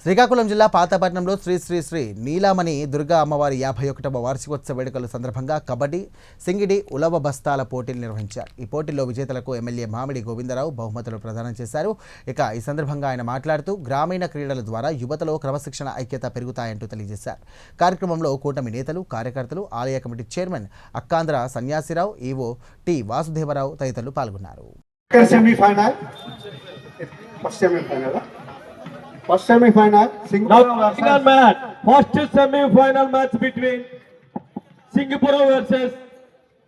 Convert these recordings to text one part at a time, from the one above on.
శ్రీకాకుళం జిల్లా పాతపట్నంలో శ్రీ శ్రీ శ్రీ నీలామణి దుర్గా అమ్మవారి 51వ వార్షికోత్సవ వేడుకల సందర్భంగా కబడ్డీ, సింగిడి, ఉలవ బస్తాల పోటీలు నిర్వహించారు. ఈ పోటీల్లో విజేతలకు ఎమ్మెల్యే మామిడి గోవిందరావు బహుమతులు ప్రదానం చేశారు. ఈ సందర్భంగా ఆయన మాట్లాడుతూ గ్రామీణ క్రీడల ద్వారా యువతలో క్రమశిక్షణ, ఐక్యత పెరుగుతాయంటూ తెలియజేశారు. కార్యక్రమంలో కూటమి నేతలు, కార్యకర్తలు, ఆలయ కమిటీ చైర్మన్ అక్కాంధ్ర సన్యాసిరావు, ఈవో టి వాసుదేవరావు తదితరులు పాల్గొన్నారు. First semi-final, first semi-final match between Singapore versus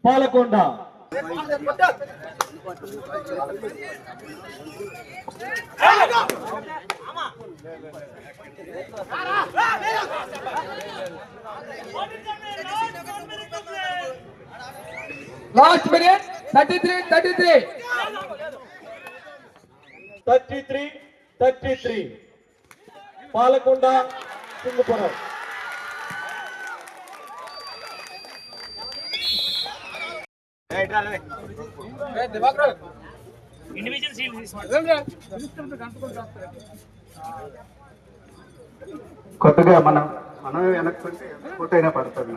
Palakonda. Last minute, 33. Palakonda, Singapore. కొత్తగా మనం వెనక్కుంటే ఫోటో అయినా పడుతుంది.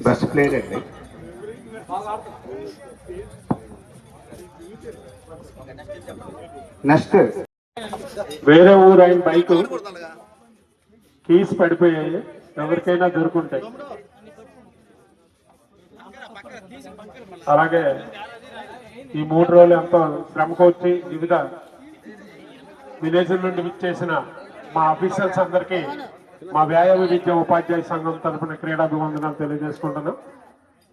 బెస్ట్ ప్లేయర్ అండి. నెక్స్ట్ వేరే ఊరు అయిన బైక్ కీస్ పడిపోయాయి, ఎవరికైనా దొరుకుంటాయి. అలాగే ఈ 3 రోజులు ఎంతో శ్రమకొచ్చి వివిధ విలేజ్ల నుండి విచ్చేసిన మా ఆఫీసర్స్ అందరికీ మా వ్యాయామ విద్య ఉపాధ్యాయ సంఘం తరఫున క్రీడాభివందనాలు తెలియజేసుకుంటున్నాం.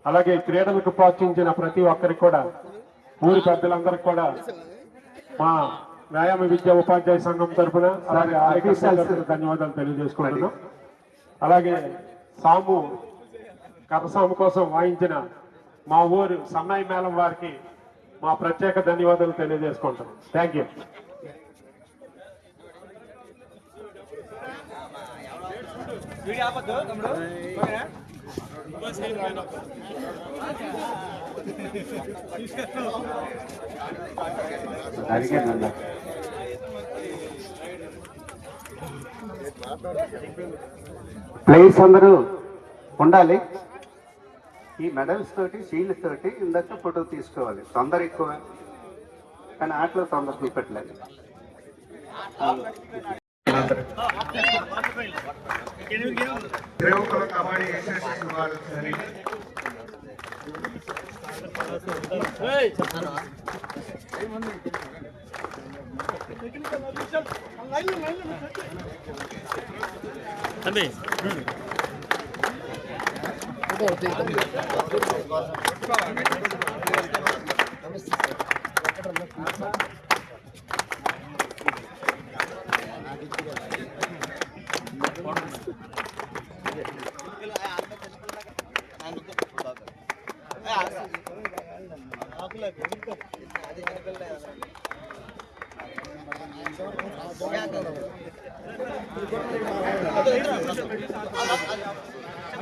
అలాగే క్రీడలకు ప్రోత్సహించిన ప్రతి ఒక్కరికి కూడా, ఊరి పెద్దలందరికీ కూడా మా వ్యాయామ విద్య ఉపాధ్యాయ సంఘం తరఫున, అలాగే ఆఫీసర్స్ ధన్యవాదాలు తెలియజేసుకుంటున్నాం. అలాగే కర్రసాము కోసం వాయించిన మా ఊరు సన్నాయి మేళం వారికి మా ప్రత్యేక ధన్యవాదాలు తెలియజేసుకుంటున్నాం. Thank you. ప్లేయర్స్ అందరూ ఉండాలి. ఈ మెడల్స్ తోటి, షీల్డ్స్ తోటి ఇందాక ఫోటో తీసుకోవాలి. తొందర ఎక్కువ, కానీ ఆటలో తొందర చూపెట్టలేదు.